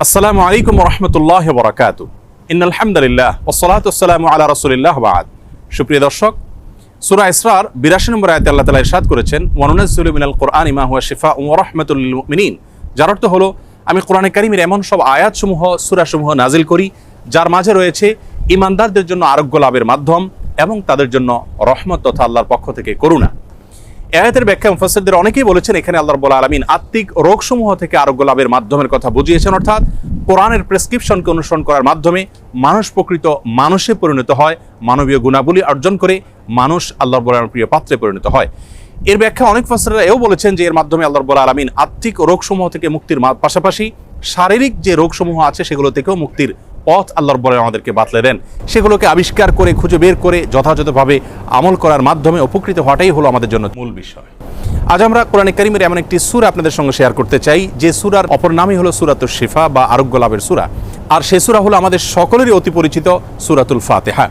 আসসালামু আলাইকুম ওয়া রাহমাতুল্লাহি ওয়া বারাকাতুহু। ইন্নাল হামদুলিল্লাহ ওয়াসসালাতু ওয়াসসালামু আলা রাসূলিল্লাহ ওয়া বা'দ। সুপ্রিয় দর্শক, সূরা ইসরার 82 নম্বর আয়াতে আল্লাহ তাআলা ইরশাদ করেছেন, ওয়া নুনাজ্জিলু মিনাল কুরআনি মা হুয়া শিফাউন ওয়া রাহমাতুল লিল মুমিনিন। যার অর্থ হলো, আমি কোরআনে কারীমের এমন সব আয়াতসমূহ, সূরাসমূহ নাজিল করি যার মাঝে রয়েছে ঈমানদারদের জন্য আরোগ্য লাভের মাধ্যম এবং তাদের জন্য রহমত তথা আল্লাহর পক্ষ থেকে করুণা। আয়াতের ব্যাখ্যা মুফাসসিরদের অনেকেই বলেছেন, এখানে আল্লাহ রাব্বুল আলামিন আত্মিক রোগসমূহ থেকে আরোগ্য লাভের মাধ্যমের কথা বুঝিয়েছেন, অর্থাৎ কোরআনের প্রেসক্রিপশনকে অনুসরণ করার মাধ্যমে মানুষ প্রকৃত মানুষে পরিণত হয়, মানবীয় গুণাবলী অর্জন করে মানুষ আল্লাহ রাব্বুল আলামিনের প্রিয় পাত্রে পরিণত হয়। এর ব্যাখ্যা অনেক মুফাসসিররা এও বলেছেন যে এর মাধ্যমে আল্লাহ রাব্বুল আলামিন আত্মিক রোগসমূহ থেকে মুক্তির পাশাপাশি শারীরিক যে রোগসমূহ আছে সেগুলো থেকেও মুক্তির পথ আল্লাহ রাব্বুল আলামিন আমাদেরকে বাতলে দেন। সেগুলোকে আবিষ্কার করে খুঁজে বের করে যথাযথভাবে আমল করার মাধ্যমে উপকৃত হওয়াটাই হলো আমাদের জন্য মূল বিষয়। আজ আমরা কোরআনে কারীমের এমন একটি সূরা আপনাদের সঙ্গে শেয়ার করতে চাই যে সূরার অপর নামই হলো সূরাতুশ শিফা বা আরোগ্য লাভের সূরা। আর সেই সূরা হলো আমাদের সকলেরই অতি পরিচিত সূরাতুল ফাতিহা।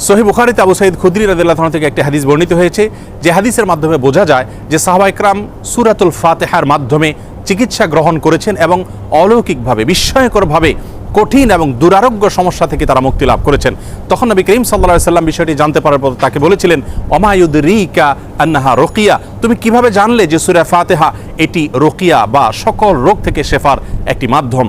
সহিহ বুখারীতে আবু সাঈদ খুদরী রাদিয়াল্লাহু আনহু থেকে একটি হাদিস বর্ণিত হয়েছে, যে হাদিসের মাধ্যমে বোঝা যায় যে সাহাবায়ে কেরাম সূরাতুল ফাতিহার মাধ্যমে চিকিৎসা গ্রহণ করেছেন এবং অলৌকিকভাবে, বিস্ময়করভাবে কঠিন এবং দুরারোগ্য সমস্যা থেকে তারা মুক্তি লাভ করেছেন। তখন নবী করিম সাল্লাল্লাহু আলাইহি ওয়াসাল্লাম বিষয়টি জানতে পারার পর তাকে বলেছিলেন, ওমা ইউদরিকা আন্নাহা রুকিয়া, তুমি কিভাবে জানলে যে সূরা ফাতিহা এটি রুকিয়া বা সকল রোগ থেকে শেফার একটি মাধ্যম।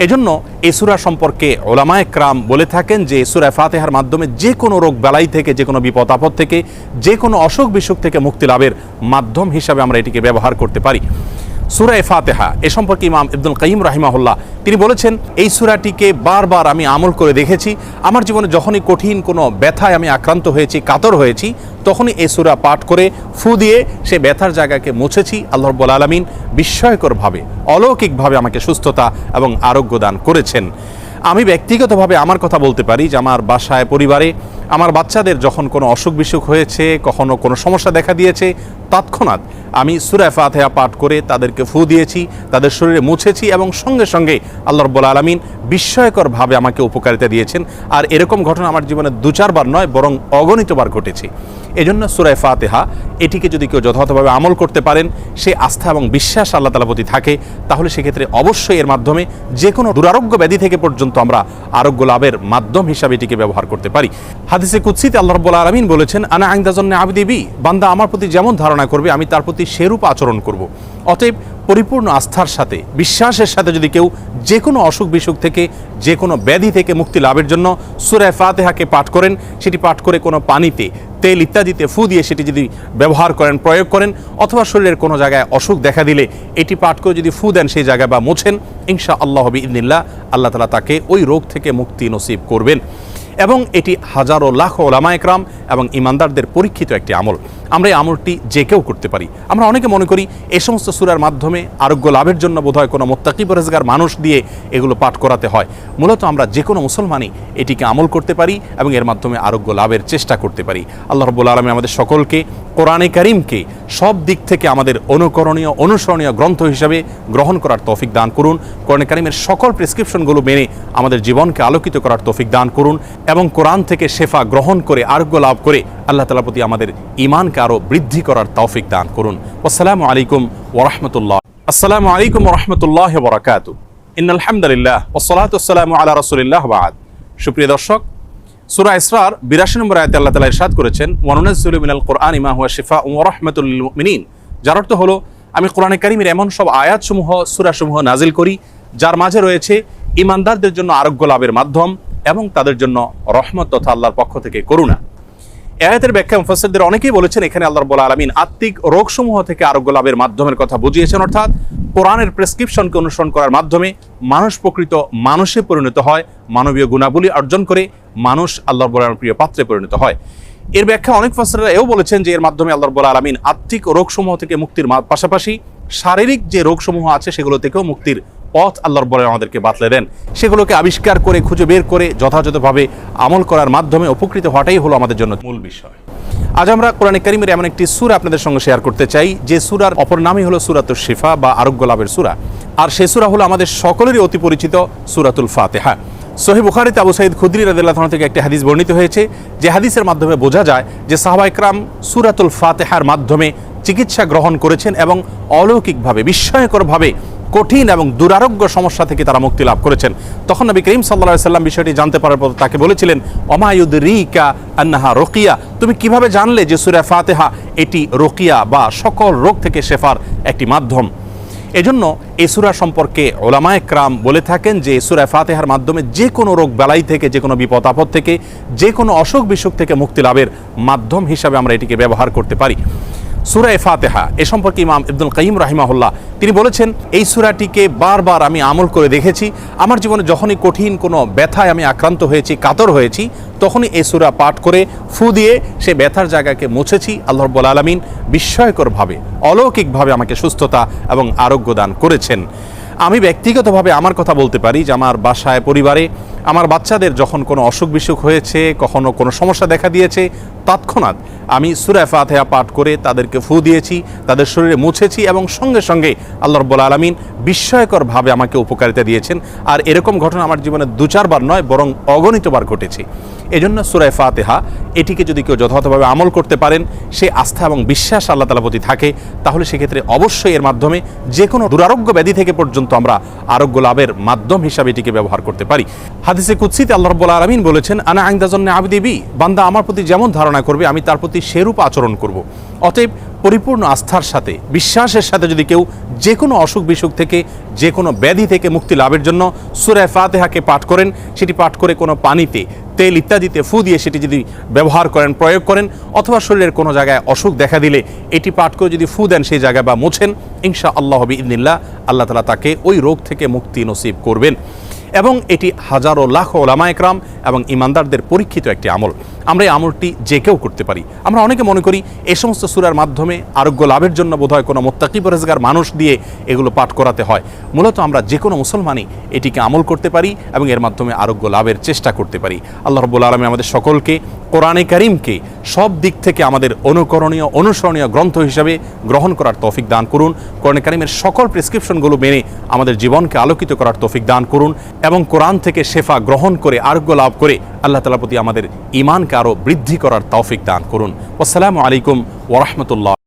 এজন্য এই সূরা সম্পর্কে উলামায়ে কেরাম বলে থাকেন যে সূরা ফাতিহার মাধ্যমে যে কোনো রোগ বালাই থেকে, যে কোনো বিপদ আপদ থেকে, যে কোনো অসুখ বিসুখ থেকে মুক্তি লাভের মাধ্যম হিসাবে আমরা এটিকে ব্যবহার করতে পারি। সূরা ফাতিহা এ সম্পর্কে ইমাম ইবনুল কাইয়িম রাহিমাহুল্লাহ তিনি বলেছেন, এই সূরাটিকে বারবার আমি আমল করে দেখেছি। আমার জীবনে যখনই কঠিন কোনো ব্যথায় আমি আক্রান্ত হয়েছি, কাতর হয়েছি, তখনই এই সূরা পাঠ করে ফু দিয়ে সে ব্যথার জায়গাকে মুছেছি। আল্লাহ রাব্বুল আলামিন বিস্ময়করভাবে, অলৌকিকভাবে আমাকে সুস্থতা এবং আরোগ্য দান করেছেন। আমি ব্যক্তিগতভাবে আমার কথা বলতে পারি যে আমার বাসায়, পরিবারে আমার বাচ্চাদের যখন কোনো অসুখ বিসুখ হয়েছে, কখনো কোনো সমস্যা দেখা দিয়েছে, তৎক্ষণাৎ আমি সূরা ফাতিহা পাঠ করে তাদেরকে ফু দিয়েছি, তাদের শরীরে মুছেছি এবং সঙ্গে সঙ্গে আল্লাহ রাব্বুল আলামিন বিস্ময়করভাবে আমাকে উপকারিতা দিয়েছেন। আর এরকম ঘটনা আমার জীবনে 2-4 বার নয়, বরং অগণিতবার ঘটেছে। এজন্য সূরা ফাতিহা এটিকে যদি কেউ যথাযথভাবে আমল করতে পারেন, সে আস্থা এবং বিশ্বাস আল্লাহ তাআলার প্রতি থাকে, তাহলে সেক্ষেত্রে অবশ্যই এর মাধ্যমে যে কোনো দুরারোগ্য ব্যাধি থেকে পর্যন্ত আমরা আরোগ্য লাভের মাধ্যম হিসাবে এটিকে ব্যবহার করতে পারি। হাদিসে কুদসিতে আল্লাহ রাব্বুল আলামিন বলেছেন, আনা ইনদা যান্নি আবদি বি, বান্দা আমার প্রতি যেমন ধারণা করবে আমি তার প্রতি সেরূপ আচরণ করব। অতএব পরিপূর্ণ আস্থার সাথে, বিশ্বাসের সাথে যদি কেউ যে কোনো অসুখ বিসুখ থেকে, যে কোনো ব্যাধি থেকে মুক্তি লাভের জন্য সূরা ফাতিহাকে পাঠ করেন, সেটি পাঠ করে কোনো পানিতে, তেল ইত্যাদিতে ফু দিয়ে সেটি যদি ব্যবহার করেন, প্রয়োগ করেন, অথবা শরীরের কোনো জায়গায় অসুখ দেখা দিলে এটি পাঠ করে যদি ফু দেন সেই জায়গায় বা মোছেন, ইনশাআল্লাহ বিইذনিল্লাহ আল্লাহ তাআলা তাকে ওই রোগ থেকে মুক্তি নসিব করবেন। এবং এটি হাজারো লাখো উলামায়ে কেরাম এবং ঈমানদারদের পরীক্ষিত একটি আমল। আমরা এই আমলটি যে কেউ করতে পারি। আমরা অনেকে মনে করি এই সমস্ত সূরার মাধ্যমে আরোগ্য লাভের জন্য বোধহয় কোনো মুত্তাকি পরহেজগার মানুষ দিয়ে এগুলো পাঠ করাতে হয়। মূলত আমরা যে কোনো মুসলমানই এটিকে আমল করতে পারি এবং এর মাধ্যমে আরোগ্য লাভের চেষ্টা করতে পারি। আল্লাহ রাব্বুল আলামিন আমাদের সকলকে কোরআনে কারীমকে সব দিক থেকে আমাদের অনুকরণীয়, অনুসরণীয় গ্রন্থ হিসাবে গ্রহণ করার তৌফিক দান করুন। কোরআনে কারীমের সকল প্রেসক্রিপশনগুলো মেনে আমাদের জীবনকে আলোকিত করার তৌফিক দান করুন এবং কোরআন থেকে শেফা গ্রহণ করে আরোগ্য লাভ করে আল্লাহ তাআলার প্রতি আমাদের ঈমানকে আরও বৃদ্ধি করার তৌফিক দান করুন। আসসালামু আলাইকুম ওয়া রাহমাতুল্লাহ। আসসালামু আলাইকুম ওয়া রাহমাতুল্লাহি ওয়া বারাকাতুহু। ইন্নাল হামদুলিল্লাহ ওয়াসসালাতু ওয়াসসালামু আলা রাসূলিল্লাহ ওয়া বা'দ। সুপ্রিয় দর্শক, সূরা ইসরার 82 নম্বর আয়াতে আল্লাহ তাআলা ইরশাদ করেছেন, ওয়া নুনাজ্জিলু মিনাল কুরআনি মা হুয়া শিফাউন ওয়া রাহমাতুল লিল মুমিনিন। যার অর্থ হলো, আমি কোরআনে কারীমের এমন সব আয়াতসমূহ, সূরাসমূহ নাজিল করি যার মাঝে রয়েছে ঈমানদারদের জন্য আরোগ্য লাভের মাধ্যম এবং তাদের জন্য রহমত তথা আল্লাহর পক্ষ থেকে করুণা। আয়াতের ব্যাখ্যা মুফাসসিরদের অনেকেই বলেছেন, এখানে আল্লাহ রাব্বুল আলামিন আত্মিক রোগসমূহ থেকে আরোগ্য লাভের মাধ্যমের কথা বুঝিয়েছেন, অর্থাৎ কোরআনের প্রেসক্রিপশনকে অনুসরণ করার মাধ্যমে মানুষ প্রকৃত মানুষে পরিণত হয়, মানবীয় গুণাবলী অর্জন করে মানুষ আল্লাহ রাব্বুল আলামিনের প্রিয় পাত্রে পরিণত হয়। এর ব্যাখ্যা অনেক মুফাসসিররা এও বলেছেন যে এর মাধ্যমে আল্লাহ রাব্বুল আলামিন আত্মিক রোগসমূহ থেকে মুক্তির পাশাপাশি শারীরিক যে রোগসমূহ আছে সেগুলো থেকেও মুক্তির পথ আল্লাহ রাব্বুল আলামিন আমাদেরকে বাতলে দেন। সেগুলোকে আবিষ্কার করে খুঁজে বের করে যথাযথভাবে আমল করার মাধ্যমে উপকৃত হওয়াটাই হলো আমাদের জন্য মূল বিষয়। আজ আমরা কোরআনে কারীমের এমন একটি সূরা আপনাদের সঙ্গে শেয়ার করতে চাই যে সূরার অপর নামই হলো সূরাতুশ শিফা বা আরোগ্য লাভের সূরা। আর সেই সূরা হলো আমাদের সকলেরই অতি পরিচিত সূরাতুল ফাতিহা। সহিহ বুখারীতে আবু সাঈদ খুদরী রাদিয়াল্লাহু আনহু থেকে একটি হাদিস বর্ণিত হয়েছে, যে হাদিসের মাধ্যমে বোঝা যায় যে সাহাবায়ে কেরাম সূরাতুল ফাতিহার মাধ্যমে চিকিৎসা গ্রহণ করেছেন এবং অলৌকিকভাবে, বিস্ময়করভাবে কঠিন এবং দুরারোগ্য সমস্যা থেকে তারা মুক্তি লাভ করেছেন। তখন নবী করিম সাল্লাল্লাহু আলাইহি সাল্লাম বিষয়টি জানতে পারার পর তাকে বলেছিলেন, ওমা ইউদরিকা আন্নাহা রুকিয়া, তুমি কিভাবে জানলে যে সূরা ফাতিহা এটি রুকিয়া বা সকল রোগ থেকে শেফার একটি মাধ্যম। এজন্য এই সূরা সম্পর্কে উলামায়ে কেরাম বলে থাকেন যে সূরা ফাতিহার মাধ্যমে যে কোনো রোগ বালাই থেকে, যে কোনো বিপদ আপদ থেকে, যে কোনো অসুখ বিসুখ থেকে মুক্তি লাভের মাধ্যম হিসাবে আমরা এটিকে ব্যবহার করতে পারি। সূরা ফাতিহা এ সম্পর্কে ইমাম ইবনুল কাইয়িম রাহিমাহুল্লাহ তিনি বলেছেন, এই সূরাটিকে বারবার আমি আমল করে দেখেছি। আমার জীবনে যখনই কঠিন কোনো ব্যথায় আমি আক্রান্ত হয়েছি, কাতর হয়েছি, তখনই এই সূরা পাঠ করে ফু দিয়ে সে ব্যথার জায়গাকে মুছেছি। আল্লাহ রাব্বুল আলামিন বিস্ময়করভাবে, অলৌকিকভাবে আমাকে সুস্থতা এবং আরোগ্য দান করেছেন। আমি ব্যক্তিগতভাবে আমার কথা বলতে পারি যে আমার বাসায়, পরিবারে আমার বাচ্চাদের যখন কোনো অসুখ বিসুখ হয়েছে, কখনো কোনো সমস্যা দেখা দিয়েছে, তৎক্ষণাৎ আমি সূরা ফাতিহা পাঠ করে তাদেরকে ফু দিয়েছি, তাদের শরীরে মুছেছি এবং সঙ্গে সঙ্গে আল্লাহ রাব্বুল আলামিন বিস্ময়করভাবে আমাকে উপকারিতা দিয়েছেন। আর এরকম ঘটনা আমার জীবনে 2-4 বার নয়, বরং অগণিতবার ঘটেছে। এজন্য সূরা ফাতিহা এটিকে যদি কেউ যথাযথভাবে আমল করতে পারেন, সে আস্থা এবং বিশ্বাস আল্লাহ তাআলার প্রতি থাকে, তাহলে সেক্ষেত্রে অবশ্যই এর মাধ্যমে যে কোনো দুরারোগ্য ব্যাধি থেকে পর্যন্ত আমরা আরোগ্য লাভের মাধ্যম হিসাবে এটিকে ব্যবহার করতে পারি। হাদিসে কুদসিতে আল্লাহ রাব্বুল আলামিন বলেছেন, আনা ইনদা যন্নি আবদি বি, বান্দা আমার প্রতি যেমন ধারণা করবে আমি তার প্রতি সেরূপ আচরণ করব। অতএব পরিপূর্ণ আস্থার সাথে, বিশ্বাসের সাথে যদি কেউ যে কোনো অসুখ বিসুখ থেকে, যে কোনো ব্যাধি থেকে মুক্তি লাভের জন্য সূরা ফাতিহাকে পাঠ করেন, সেটি পাঠ করে কোনো পানিতে, তেল ইত্যাদিতে ফু দিয়ে সেটি যদি ব্যবহার করেন, প্রয়োগ করেন, অথবা শরীরের কোনো জায়গায় অসুখ দেখা দিলে এটি পাঠ করে যদি ফু দেন সেই জায়গায় বা মোছেন, ইনশাআল্লাহ বিইذনিল্লাহ আল্লাহ তাআলা তাকে ওই রোগ থেকে মুক্তি নসিব করবেন। এবং এটি হাজারো লাখ ওলামায়ে কেরাম এবং ইমানদারদের পরীক্ষিত একটি আমল। আমরা এই আমলটি যে কেউ করতে পারি। আমরা অনেকে মনে করি এই সমস্ত সূরার মাধ্যমে আরোগ্য লাভের জন্য বোধহয় কোনো মুত্তাকি পরহেজগার মানুষ দিয়ে এগুলো পাঠ করাতে হয়। মূলত আমরা যে কোনো মুসলমানই এটিকে আমল করতে পারি এবং এর মাধ্যমে আরোগ্য লাভের চেষ্টা করতে পারি। আল্লাহ রাব্বুল আলামিন আমাদের সকলকে কোরআনে কারীমকে সব দিক থেকে আমাদের অনুকরণীয়, অনুসরণীয় গ্রন্থ হিসাবে গ্রহণ করার তৌফিক দান করুন। কোরআনে কারীমের সকল প্রেসক্রিপশনগুলো মেনে আমাদের জীবনকে আলোকিত করার তৌফিক দান করুন এবং কোরআন থেকে শেফা গ্রহণ করে আরোগ্য লাভ করে আল্লাহ তাআলার প্রতি আমাদের ঈমানকে আরও বৃদ্ধি করার তৌফিক দান করুন। আসসালামু আলাইকুম ওয়া রাহমাতুল্লাহ।